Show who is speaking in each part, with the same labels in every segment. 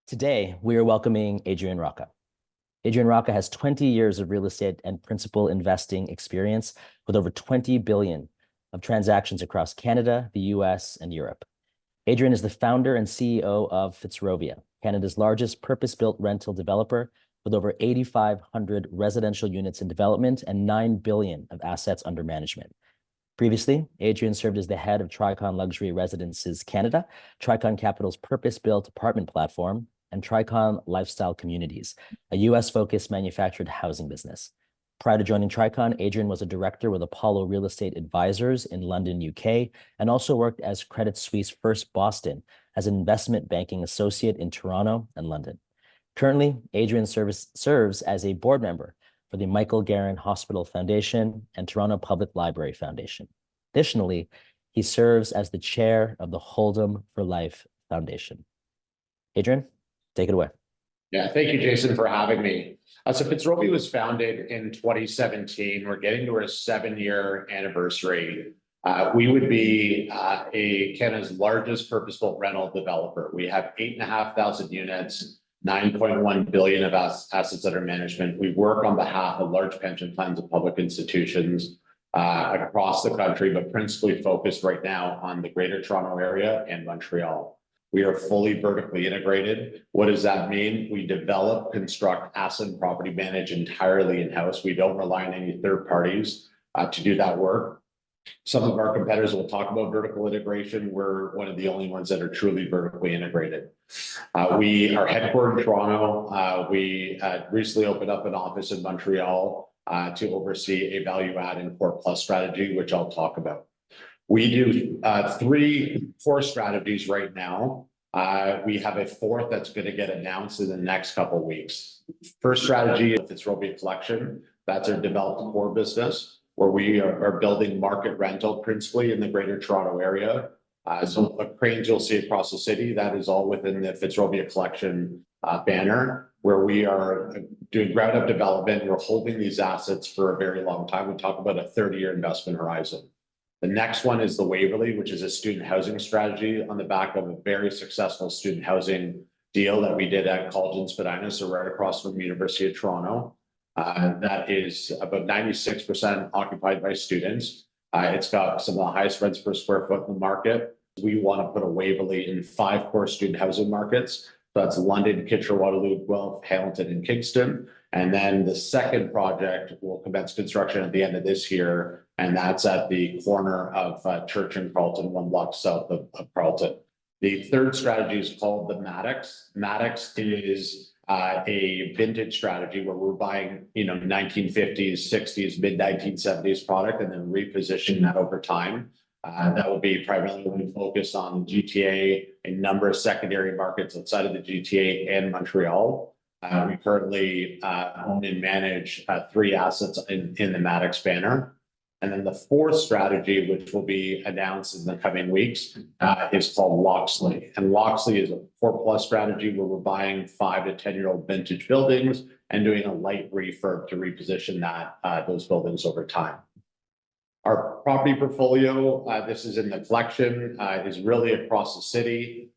Speaker 1: Today, we are welcoming Adrian Rocca. Adrian Rocca has 20 years of real estate and principal investing experience with over 20 billion of transactions across Canada, the US, and Europe. Adrian is the founder and CEO of Fitzrovia, Canada's largest purpose-built rental developer with over 8,500 residential units in development and 9 billion of assets under management. Previously, Adrian served as the head of Tricon Luxury Residences Canada, Tricon Capital's purpose-built apartment platform, and Tricon Lifestyle Communities, a US-focused manufactured housing business. Prior to joining Tricon, Adrian was a director with Apollo Real Estate Advisors in London, UK, and also worked as Credit Suisse First Boston as an investment banking associate in Toronto and London. Currently, Adrian serves as a board member for the Michael Garron Hospital Foundation and Toronto Public Library Foundation. Additionally, he serves as the chair of the Hold'em for Life Foundation. Adrian, take it away.
Speaker 2: Yeah, thank you, Jason, for having me. So Fitzrovia was founded in 2017. We're getting to our 7-year anniversary. We would be Canada's largest purpose-built rental developer. We have 8,500 units, 9.1 billion of assets under management. We work on behalf of large pension plans and public institutions across the country, but principally focused right now on the Greater Toronto Area and Montreal. We are fully vertically integrated. What does that mean? We develop, construct, asset and property manage entirely in-house. We don't rely on any third parties to do that work. Some of our competitors will talk about vertical integration. We're one of the only ones that are truly vertically integrated. We are headquartered in Toronto. We recently opened up an office in Montreal to oversee a value add and core plus strategy, which I'll talk about. We do 3 core strategies right now. We have a 4th that's going to get announced in the next couple of weeks. First strategy is Fitzrovia Collection. That's our developed core business, where we are building market rental principally in the Greater Toronto Area. So the cranes you'll see across the city, that is all within the Fitzrovia Collection banner, where we are doing ground up development. We're holding these assets for a very long time. We talk about a 30-year investment horizon. The next one is the Waverley, which is a student housing strategy on the back of a very successful student housing deal that we did at College and Spadina, so right across from the University of Toronto. That is about 96% occupied by students. It's got some of the highest rents per square foot in the market. We want to put a Waverley in 5 core student housing markets. So that's London, Kitchener, Waterloo, Guelph, Hamilton, and Kingston. And then the second project will commence construction at the end of this year, and that's at the corner of Church and Carleton, 1 block south of Carleton. The third strategy is called the Maddox. Maddox is a vintage strategy where we're buying, 1950s, 60s, mid-1970s product and then repositioning that over time. That will be primarily focused on the GTA, a number of secondary markets outside of the GTA and Montreal. We currently own and manage 3 assets in the Maddox banner. And then the 4th strategy, which will be announced in the coming weeks, is called Loxley. And Loxley is a core plus strategy where we're buying 5 to 10-year-old vintage buildings and doing a light refurb to reposition those buildings over time. Our property portfolio, this is in the collection, is really across the city.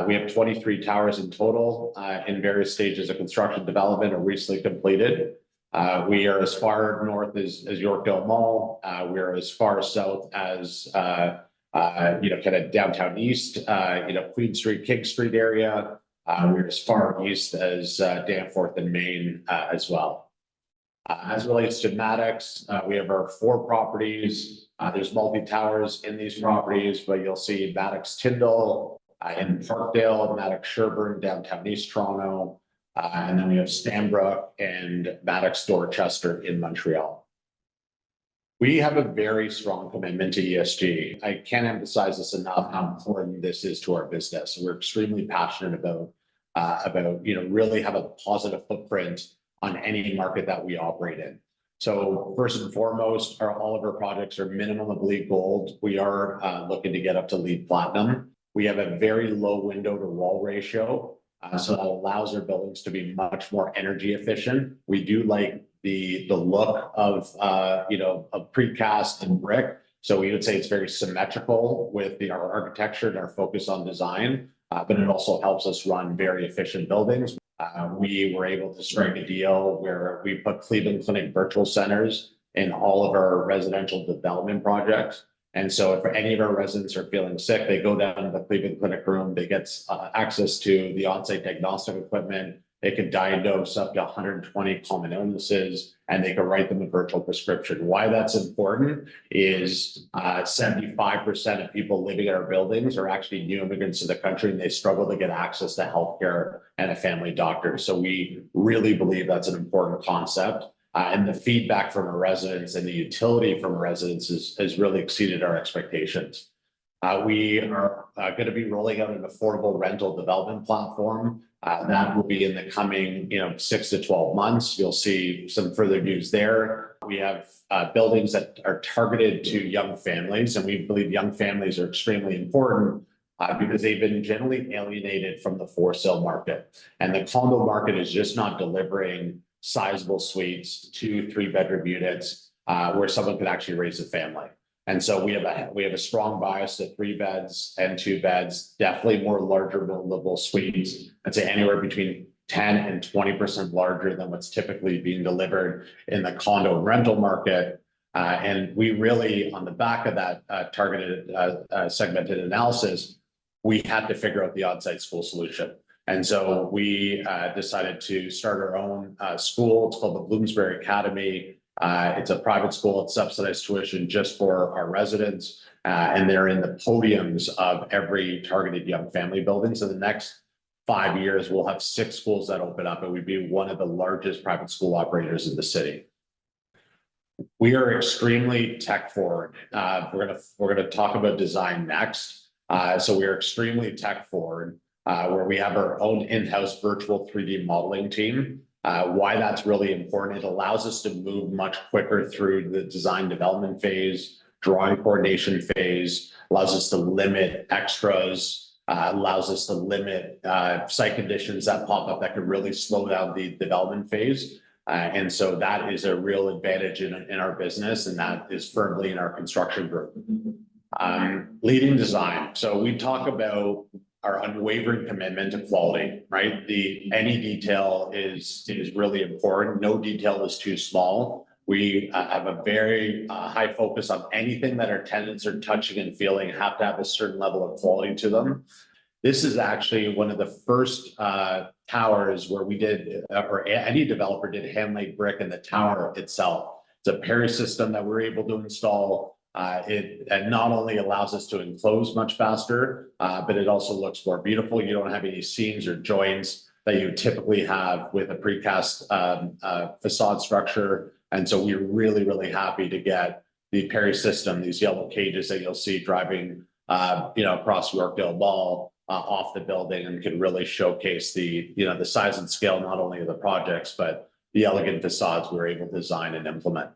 Speaker 2: We have 23 towers in total in various stages of construction development or recently completed. We are as far north as Yorkdale Mall. We're as far south as, kind of downtown east, Queen Street, King Street area. We're as far east as Danforth and Maine as well. As it relates to Maddox, we have our 4 properties. There's multi-towers in these properties, but you'll see Maddox Tyndall in Parkdale, Maddox Sherbourne, downtown East Toronto, and then we have Stanbrook and Maddox Dorchester in Montreal. We have a very strong commitment to ESG. I can't emphasize this enough how important this is to our business. We're extremely passionate about really have a positive footprint on any market that we operate in. So first and foremost, all of our projects are minimum of LEED Gold. We are looking to get up to LEED Platinum. We have a very low window to wall ratio, so that allows our buildings to be much more energy efficient. We do like the look of precast and brick. So we would say it's very symmetrical with our architecture and our focus on design. but it also helps us run very efficient buildings. We were able to strike a deal where we put Cleveland Clinic virtual centers in all of our residential development projects. And so if any of our residents are feeling sick, they go down to the Cleveland Clinic room, they get access to the on-site diagnostic equipment, they can diagnose up to 120 common illnesses, and they can write them a virtual prescription. Why that's important is 75% of people living in our buildings are actually new immigrants to the country, and they struggle to get access to healthcare and a family doctor. So we really believe that's an important concept. And the feedback from our residents and the utility from our residents has really exceeded our expectations. We are going to be rolling out an affordable rental development platform. That will be in the coming, 6 to 12 months. You'll see some further news there. We have buildings that are targeted to young families, and we believe young families are extremely important because they've been generally alienated from the for sale market. And the condo market is just not delivering sizable suites, 2-3 bedroom units where someone could actually raise a family. And so we have a strong bias to 3 beds and 2 beds, definitely more larger buildable suites. I'd say anywhere between 10 and 20% larger than what's typically being delivered in the condo rental market. And we really, on the back of that targeted segmented analysis, we had to figure out the on-site school solution. And so we decided to start our own school. It's called the Bloomsbury Academy. It's a private school. It's subsidized tuition just for our residents. And they're in the podiums of every targeted young family building. So the next 5 years, we'll have 6 schools that open up, and we'd be one of the largest private school operators in the city. We are extremely tech forward. We're gonna talk about design next. So we are extremely tech forward. Where we have our own in-house virtual 3D modeling team. Why that's really important, it allows us to move much quicker through the design development phase, drawing coordination phase, allows us to limit extras, allows us to limit site conditions that pop up that could really slow down the development phase. And so that is a real advantage in our business, and that is firmly in our construction group. Leading design. So we talk about our unwavering commitment to quality, right? Any detail is really important. No detail is too small. We have a very high focus on anything that our tenants are touching and feeling have to have a certain level of quality to them. This is actually one of the first towers where we did, or any developer did hand-laid brick in the tower itself. It's a Perry system that we're able to install. It not only allows us to enclose much faster, but it also looks more beautiful. You don't have any seams or joints that you typically have with a precast facade structure. And so we're really, really happy to get the Perry system, these yellow cages that you'll see driving, across Yorkdale Mall off the building, and can really showcase the size and scale, not only of the projects, but the elegant facades we were able to design and implement.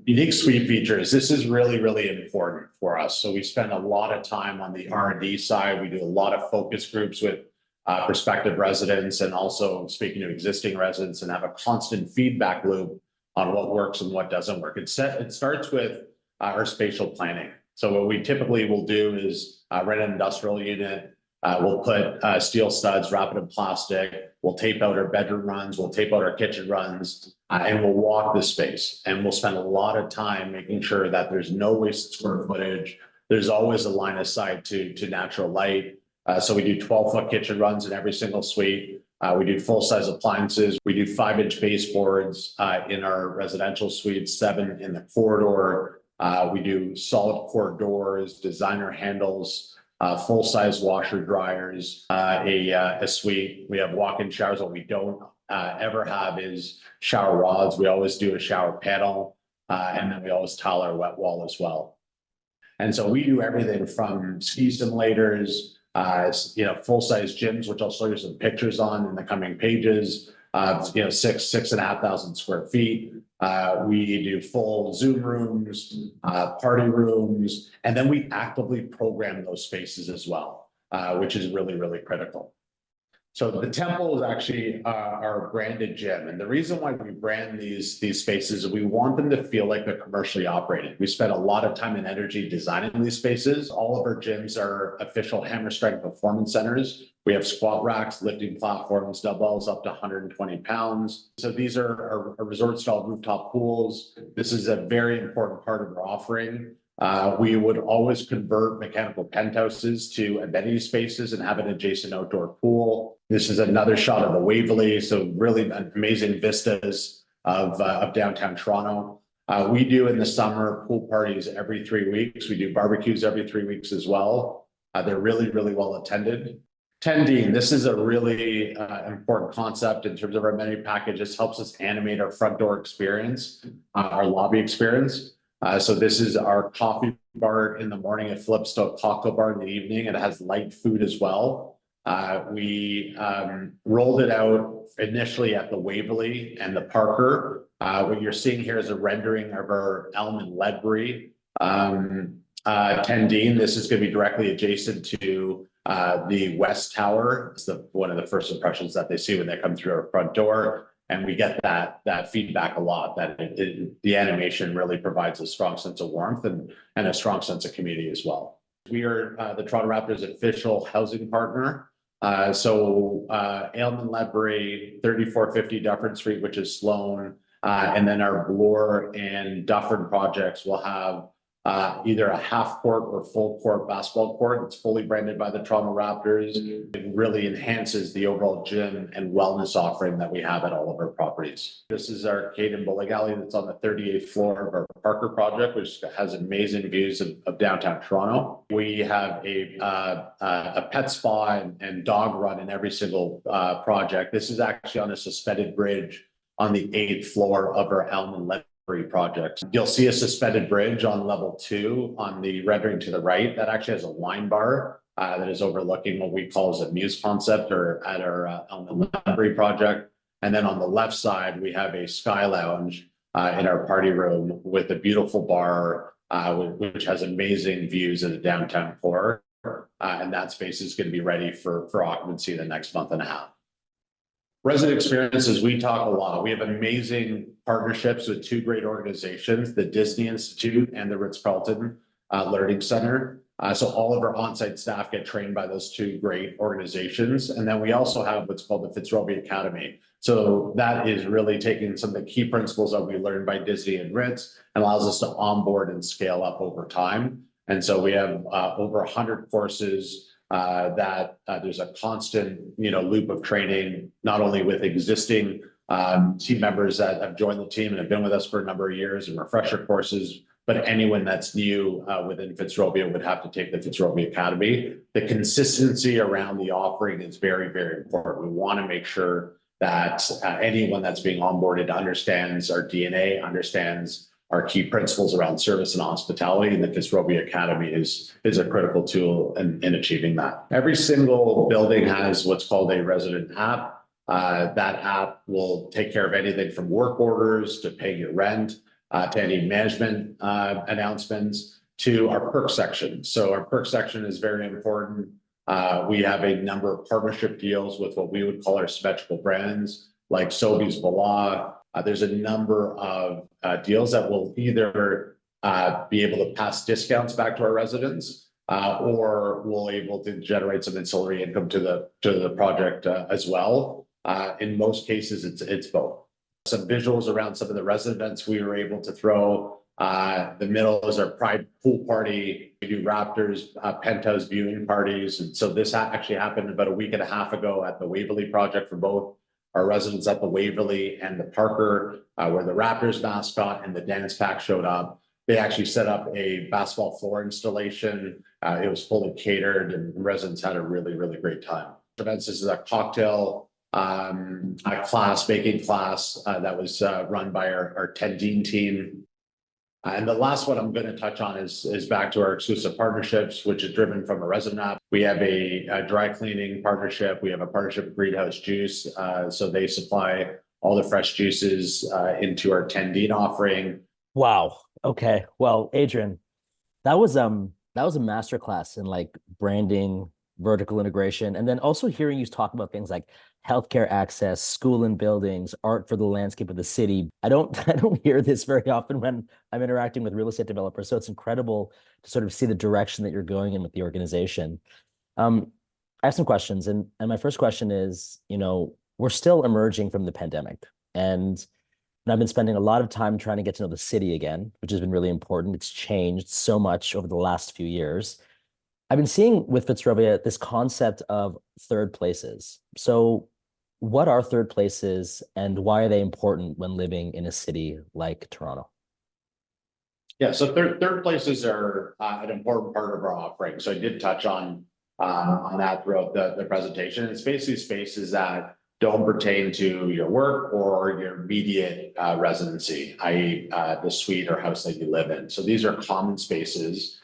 Speaker 2: Unique suite features. This is really, really important for us. So we spend a lot of time on the R&D side. We do a lot of focus groups with prospective residents, and also speaking to existing residents, and have a constant feedback loop on what works and what doesn't work. It starts with our spatial planning. So what we typically will do is rent an industrial unit. We'll put steel studs, wrap it in plastic. We'll tape out our bedroom runs. We'll tape out our kitchen runs, and we'll walk the space. And we'll spend a lot of time making sure that there's no wasted square footage. There's always a line of sight to natural light. So we do 12-foot kitchen runs in every single suite. We do full-size appliances. We do 5-inch baseboards in our residential suites, 7 in the corridor. We do solid core doors, designer handles, full-size washer dryers, a suite. We have walk-in showers. What we don't ever have is shower rods. We always do a shower panel, and then we always tile our wet wall as well. And so we do everything from ski simulators, full-size gyms, which I'll show you some pictures on in the coming pages. 6,500 square feet. We do full Zoom rooms, party rooms, and then we actively program those spaces as well, which is really, really critical. So the temple is actually our branded gym. And the reason why we brand these spaces is we want them to feel like they're commercially operated. We spend a lot of time and energy designing these spaces. All of our gyms are official hammer strength performance centers. We have squat racks, lifting platforms, dumbbells up to 120 pounds. So these are our resort style rooftop pools. This is a very important part of our offering. We would always convert mechanical penthouses to amenity spaces and have an adjacent outdoor pool. This is another shot of the Waverly, so really amazing vistas of downtown Toronto. We do in the summer pool parties every 3 weeks. We do barbecues every 3 weeks as well. They're really, really well attended. Tendine, this is a really important concept in terms of our amenity package. This helps us animate our front door experience, our lobby experience. So this is our coffee bar in the morning. It flips to a cocktail bar in the evening. It has light food as well. We rolled it out initially at the Waverly and the Parker. What you're seeing here is a rendering of our Elm and Ledbury Tendine. This is going to be directly adjacent to the West Tower. It's one of the first impressions that they see when they come through our front door. And we get that feedback a lot, that the animation really provides a strong sense of warmth and a strong sense of community as well. We are the Toronto Raptors official housing partner. So Aylman Ledbury, 3450 Dufferin Street, which is Sloan, and then our Bloor and Dufferin projects will have either a half court or full court basketball court. It's fully branded by the Toronto Raptors. It really enhances the overall gym and wellness offering that we have at all of our properties. This is our arcade and bowling alley that's on the 38th floor of our Parker project, which has amazing views of downtown Toronto. We have a pet spa and dog run in every single project. This is actually on a suspended bridge on the 8th floor of our Elm and Ledbury project. You'll see a suspended bridge on level 2 on the rendering to the right. That actually has a wine bar that is overlooking what we call as a muse concept or at our Elm and Ledbury project. And then on the left side, we have a sky lounge in our party room with a beautiful bar, which has amazing views of the downtown core. And that space is going to be ready for occupancy in the next month and a half. Resident experiences, we talk a lot. We have amazing partnerships with 2 great organizations, the Disney Institute and the Ritz-Carlton Learning Center. So all of our on-site staff get trained by those 2 great organizations. And then we also have what's called the Fitzrovia Academy. So that is really taking some of the key principles that we learned by Disney and Ritz and allows us to onboard and scale up over time. And so we have over 100 courses that there's a constant, loop of training, not only with existing team members that have joined the team and have been with us for a number of years and refresher courses, but anyone that's new within Fitzrovia would have to take the Fitzrovia Academy. The consistency around the offering is very, very important. We want to make sure that anyone that's being onboarded understands our DNA, understands our key principles around service and hospitality, and the Fitzrovia Academy is a critical tool in achieving that. Every single building has what's called a resident app. That app will take care of anything from work orders to paying your rent, to any management announcements, to our perk section. So our perk section is very important. We have a number of partnership deals with what we would call our symmetrical brands, like Sobeys Bala. There's a number of deals that will either be able to pass discounts back to our residents, or we'll able to generate some ancillary income to the project as well. In most cases, it's both. Some visuals around some of the resident events we were able to throw. The middle is our Pride pool party. We do Raptors penthouse viewing parties, and so this actually happened about a week and a half ago at the Waverly project for both our residents at the Waverly and the Parker, where the Raptors mascot and the dance pack showed up. They actually set up a basketball floor installation. It was fully catered, and residents had a really, really great time. Events. This is a cocktail class, baking class that was run by our Tendine team. And the last one I'm going to touch on is back to our exclusive partnerships, which is driven from a resident app. We have a dry cleaning partnership. We have a partnership with Greenhouse Juice. So they supply all the fresh juices into our Tendine offering.
Speaker 1: Wow. Okay. Well, Adrian, that was a masterclass in like branding, vertical integration, and then also hearing you talk about things like healthcare access, school and buildings, art for the landscape of the city. I don't hear this very often when I'm interacting with real estate developers. So it's incredible to sort of see the direction that you're going in with the organization. I have some questions, and my first question is, we're still emerging from the pandemic, and I've been spending a lot of time trying to get to know the city again, which has been really important. It's changed so much over the last few years. I've been seeing with Fitzrovia this concept of third places. So, what are third places, and why are they important when living in a city like Toronto?
Speaker 2: Yeah, so third places are an important part of our offering. So I did touch on that throughout the presentation. It's basically spaces that don't pertain to your work or your immediate residency, i.e. The suite or house that you live in. So these are common spaces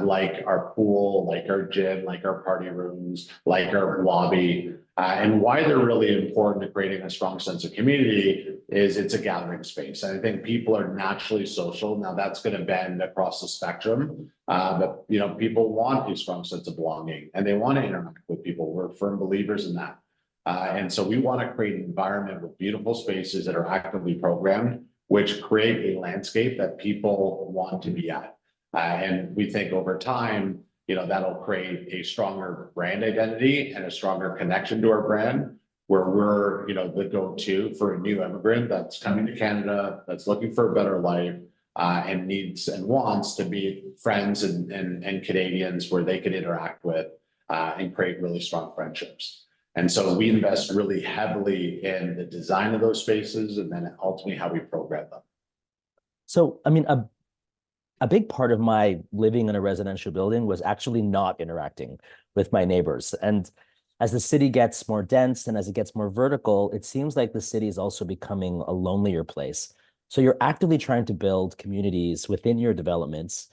Speaker 2: like our pool, like our gym, like our party rooms, like our lobby. And why they're really important to creating a strong sense of community is it's a gathering space. And I think people are naturally social. Now that's going to bend across the spectrum. But people want a strong sense of belonging and they want to interact with people. We're firm believers in that. And so we want to create an environment with beautiful spaces that are actively programmed, which create a landscape that people want to be at. And we think over time, that'll create a stronger brand identity and a stronger connection to our brand, where we're, the go-to for a new immigrant that's coming to Canada, that's looking for a better life, and needs and wants to be friends and Canadians where they can interact with and create really strong friendships. And so we invest really heavily in the design of those spaces and then ultimately how we program them.
Speaker 1: So, I mean, a big part of my living in a residential building was actually not interacting with my neighbors. And as the city gets more dense and as it gets more vertical, it seems like the city is also becoming a lonelier place. So you're actively trying to build communities within your developments.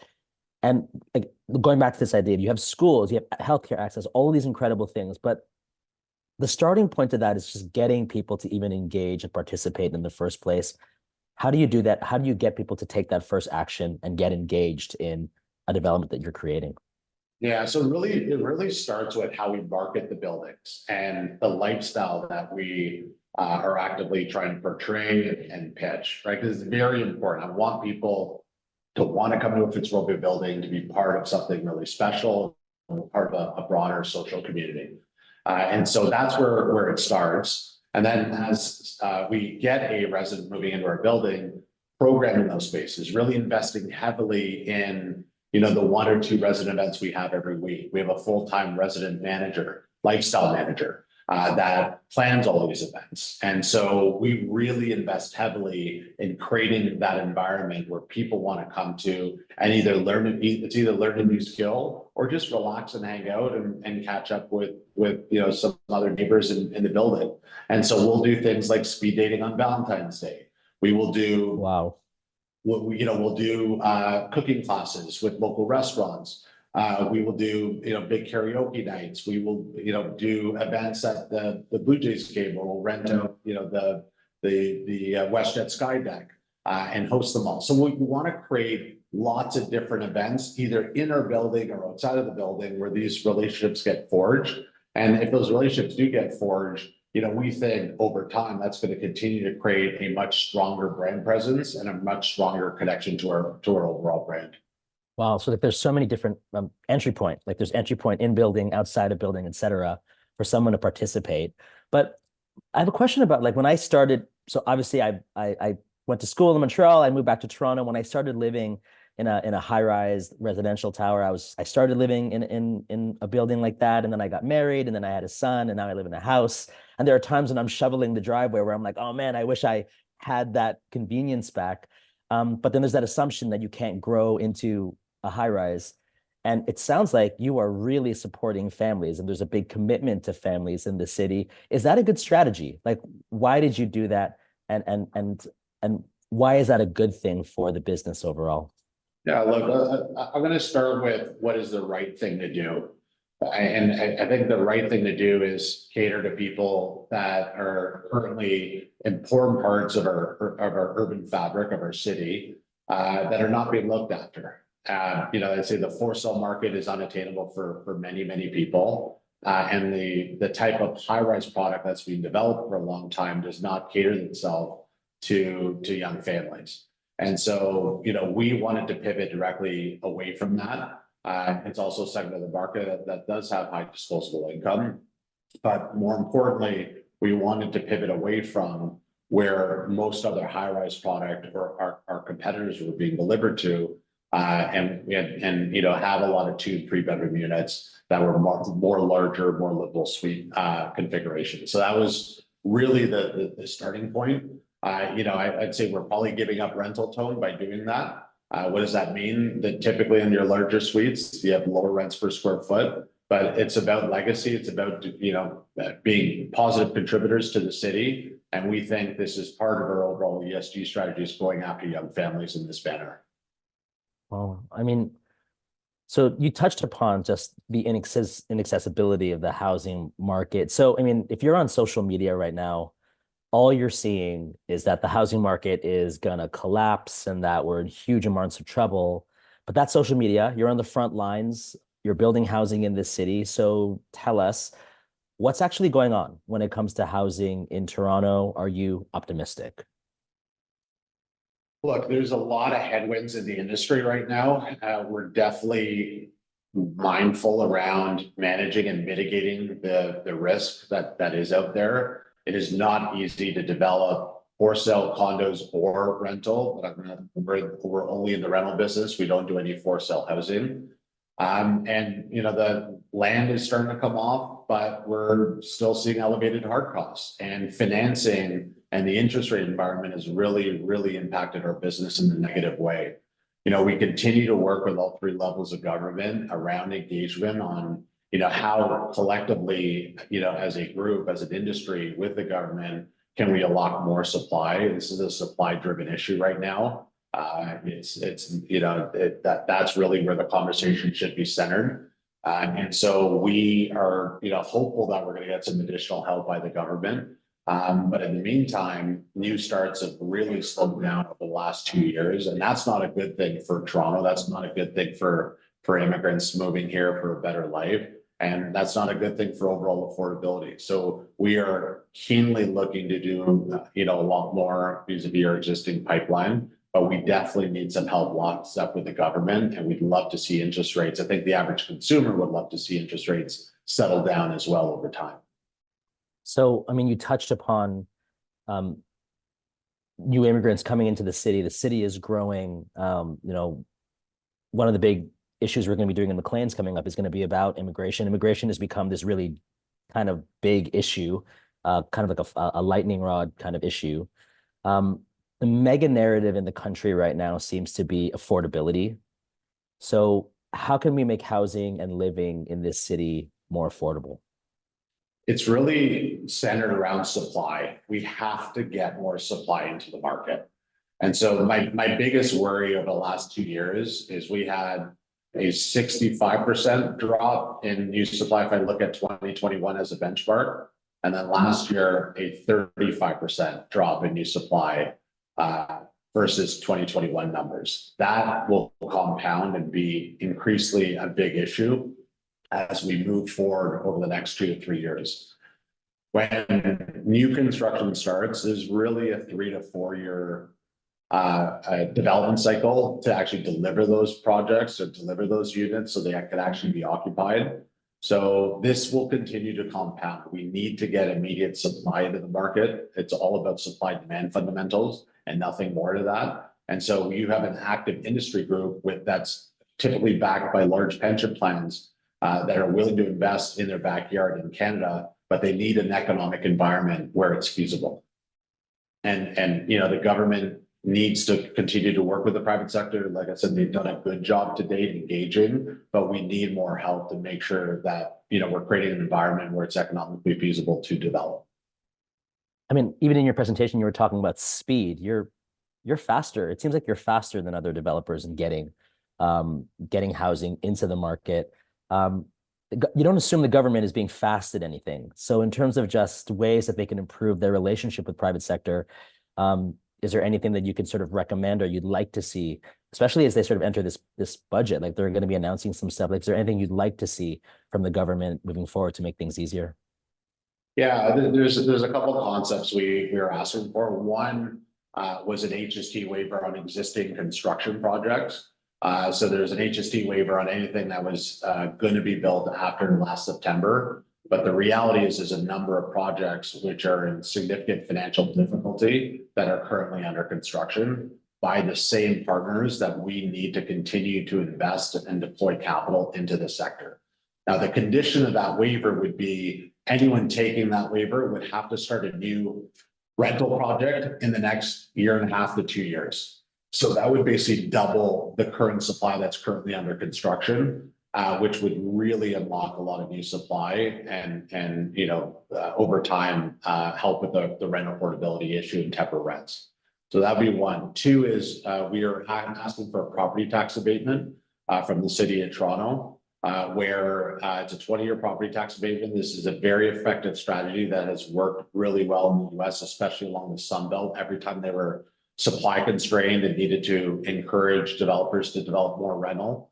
Speaker 1: And like, going back to this idea, you have schools, you have healthcare access, all of these incredible things, but the starting point of that is just getting people to even engage and participate in the first place. How do you do that? How do you get people to take that first action and get engaged in a development that you're creating?
Speaker 2: Yeah, so it really starts with how we market the buildings and the lifestyle that we are actively trying to portray and pitch, right? Because it's very important. I want people to want to come to a Fitzrovia building to be part of something really special, part of a broader social community. And so that's where it starts. And then as we get a resident moving into our building, programming those spaces, really investing heavily in, the 1 or 2 resident events we have every week. We have a full-time resident manager, lifestyle manager, that plans all these events. And so we really invest heavily in creating that environment where people want to come to and either learn a new skill or just relax and hang out and catch up with some other neighbors in the building. And so we'll do things like speed dating on Valentine's Day. We will do
Speaker 1: Wow.
Speaker 2: we'll do cooking classes with local restaurants. We will do, big karaoke nights. We will, do events at the Blue Jays game, where we'll rent out, the WestJet Sky Deck and host them all. So we want to create lots of different events, either in our building or outside of the building, where these relationships get forged. And if those relationships do get forged, we think over time that's going to continue to create a much stronger brand presence and a much stronger connection to our overall brand.
Speaker 1: Wow. So like there's so many different entry point, like there's entry point in building, outside of building, et cetera, for someone to participate. But I have a question about like when I started, so obviously I went to school in Montreal, I moved back to Toronto. When I started living in a high-rise residential tower, I started living in a building like that, and then I got married, and then I had a son, and now I live in a house. And there are times when I'm shoveling the driveway where I'm like, oh man, I wish I had that convenience back. But then there's that assumption that you can't grow into a high rise. And it sounds like you are really supporting families and there's a big commitment to families in the city. Is that a good strategy? Like, why did you do that? And why is that a good thing for the business overall?
Speaker 2: Yeah, look, I'm going to start with what is the right thing to do. And I think the right thing to do is cater to people that are currently important parts of our urban fabric of our city that are not being looked after. I'd say the for sale market is unattainable for many people. and the type of high-rise product that's been developed for a long time does not cater itself to young families. And so, we wanted to pivot directly away from that. It's also a segment of the market that does have high disposable income. But more importantly, we wanted to pivot away from where most other high-rise product or our competitors were being delivered to, and have a lot of 2-3 bedroom units that were more larger, more livable suite configuration. So that was really the starting point. I'd say we're probably giving up rental tone by doing that. What does that mean? That typically in your larger suites, you have lower rents per square foot, but it's about legacy. It's about, being positive contributors to the city. And we think this is part of our overall ESG strategies, going after young families in this manner.
Speaker 1: Well, I mean, so you touched upon just the inaccessibility of the housing market. So, I mean, if you're on social media right now, all you're seeing is that the housing market is going to collapse and that we're in huge amounts of trouble. But that's social media. You're on the front lines. You're building housing in this city. So tell us, what's actually going on when it comes to housing in Toronto? Are you optimistic?
Speaker 2: Look, there's a lot of headwinds in the industry right now. We're definitely mindful around managing and mitigating the risk that is out there. It is not easy to develop for sale condos or rental. We're only in the rental business. We don't do any for sale housing. The land is starting to come off, but we're still seeing elevated hard costs, and financing and the interest rate environment has really, really impacted our business in a negative way. We continue to work with all 3 levels of government around engagement on, how collectively, as a group, as an industry with the government, can we unlock more supply? This is a supply driven issue right now. That's really where the conversation should be centered. And so we are, hopeful that we're going to get some additional help by the government. But in the meantime, new starts have really slowed down over the last 2 years, and that's not a good thing for Toronto. That's not a good thing for immigrants moving here for a better life. And that's not a good thing for overall affordability. So we are keenly looking to do, a lot more vis-a-vis our existing pipeline, but we definitely need some help lockstep with the government, and we'd love to see interest rates. I think the average consumer would love to see interest rates settle down as well over time.
Speaker 1: So, I mean, you touched upon new immigrants coming into the city. The city is growing. One of the big issues we're going to be doing in McLean's coming up is going to be about immigration. Immigration has become this really kind of big issue, kind of like a lightning rod kind of issue. The mega narrative in the country right now seems to be affordability. So how can we make housing and living in this city more affordable?
Speaker 2: It's really centered around supply. We have to get more supply into the market. And so my biggest worry over the last 2 years is we had a 65% drop in new supply if I look at 2021 as a benchmark, and then last year a 35% drop in new supply versus 2021 numbers. That will compound and be increasingly a big issue as we move forward over the next 2 to 3 years. When new construction starts, there's really a 3 to 4 year development cycle to actually deliver those projects or deliver those units so they can actually be occupied. So this will continue to compound. We need to get immediate supply into the market. It's all about supply demand fundamentals and nothing more to that. And so you have an active industry group that's typically backed by large pension plans that are willing to invest in their backyard in Canada, but they need an economic environment where it's feasible. And the government needs to continue to work with the private sector. Like I said, they've done a good job to date engaging, but we need more help to make sure that, we're creating an environment where it's economically feasible to develop.
Speaker 1: I mean, even in your presentation, you were talking about speed. You're faster. It seems like you're faster than other developers in getting housing into the market. You don't assume the government is being fast at anything. So in terms of just ways that they can improve their relationship with private sector, is there anything that you could sort of recommend or you'd like to see especially as they sort of enter this budget? Like they're going to be announcing some stuff. Like, is there anything you'd like to see from the government moving forward to make things easier?
Speaker 2: Yeah, there's a couple of concepts we are asking for. One was an HST waiver on existing construction projects. So there's an HST waiver on anything that was going to be built after last September. But the reality is there's a number of projects which are in significant financial difficulty that are currently under construction by the same partners that we need to continue to invest and deploy capital into the sector. Now, the condition of that waiver would be anyone taking that waiver would have to start a new rental project in the next year and a half to 2 years. So that would basically double the current supply that's currently under construction, which would really unlock a lot of new supply and over time help with the rent affordability issue and temper rents. So that'd be one. Two is we are asking for a property tax abatement from the city of Toronto, where it's a 20-year property tax abatement. This is a very effective strategy that has worked really well in the US, especially along the Sun Belt. Every time they were supply constrained and needed to encourage developers to develop more rental,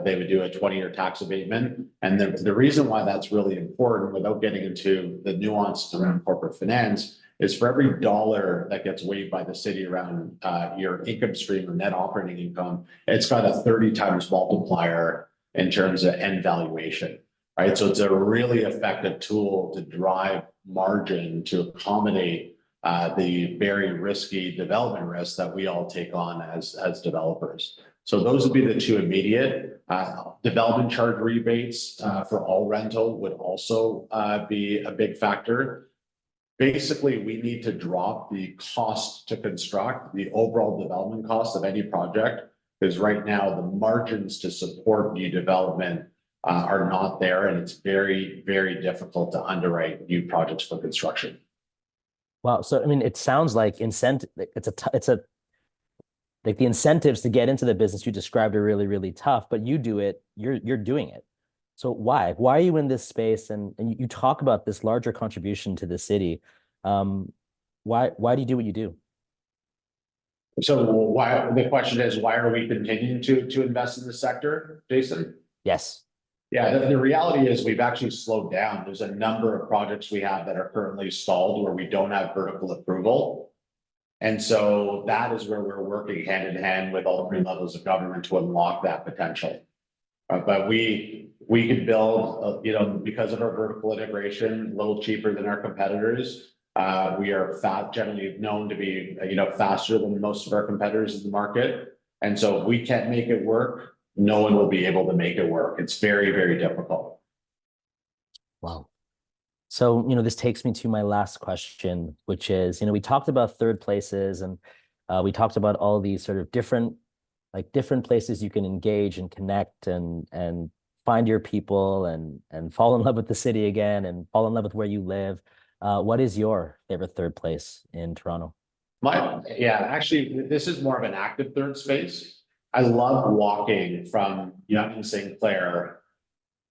Speaker 2: they would do a 20-year tax abatement. And the reason why that's really important, without getting into the nuances around corporate finance, is for every dollar that gets waived by the city around your income stream or net operating income, it's got a 30 times multiplier in terms of end valuation, right? So it's a really effective tool to drive margin to accommodate the very risky development risks that we all take on as developers. So those would be the two immediate. Development charge rebates for all rental would also be a big factor. Basically, we need to drop the cost to construct, the overall development cost of any project, because right now the margins to support new development are not there, and it's very, very difficult to underwrite new projects for construction.
Speaker 1: Wow. So, I mean, it sounds like like the incentives to get into the business you described are really, really tough, but you do it, you're doing it. So why are you in this space? And you talk about this larger contribution to the city. Why do you do what you do?
Speaker 2: So why, the question is, why are we continuing to invest in the sector, Jason?
Speaker 1: Yes.
Speaker 2: Yeah, the reality is we've actually slowed down. There's a number of projects we have that are currently stalled where we don't have vertical approval. And so that is where we're working hand in hand with all three levels of government to unlock that potential. But we could build, because of our vertical integration, a little cheaper than our competitors. We are generally known to be, faster than most of our competitors in the market. And so if we can't make it work, no one will be able to make it work. It's very, very difficult.
Speaker 1: Wow. So, this takes me to my last question, which is, we talked about third places and we talked about all these sort of different places you can engage and connect and find your people and fall in love with the city again and fall in love with where you live. What is your favorite third place in Toronto?
Speaker 2: Actually, this is more of an active third space. I love walking from Yonge St. Clair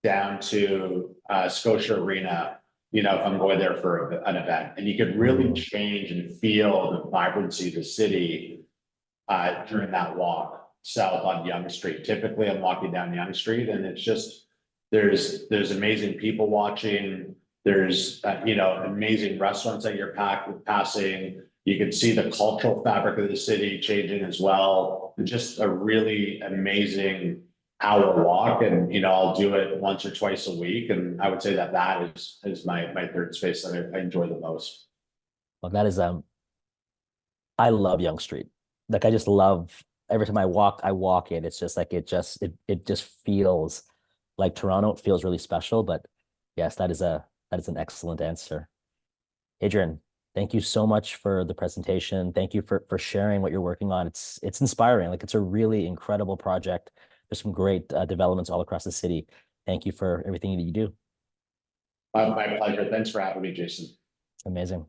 Speaker 2: down to Scotia Arena, if I'm going there for an event, and you could really change and feel the vibrancy of the city during that walk south on Yonge Street. Typically, I'm walking down Yonge Street, and it's just there's amazing people watching. There's amazing restaurants that you're passing. You can see the cultural fabric of the city changing as well. Just a really amazing hour walk, and I'll do it once or twice a week, and I would say that is my third space that I enjoy the most.
Speaker 1: Well, that is I love Yonge Street. Like I just love every time I walk it. It's just like it just feels like Toronto. It feels really special. But yes, that is an excellent answer. Adrian, thank you so much for the presentation. Thank you for sharing what you're working on. It's inspiring. Like it's a really incredible project. There's some great developments all across the city. Thank you for everything that you do.
Speaker 2: My pleasure. Thanks for having me, Jason.
Speaker 1: It's amazing.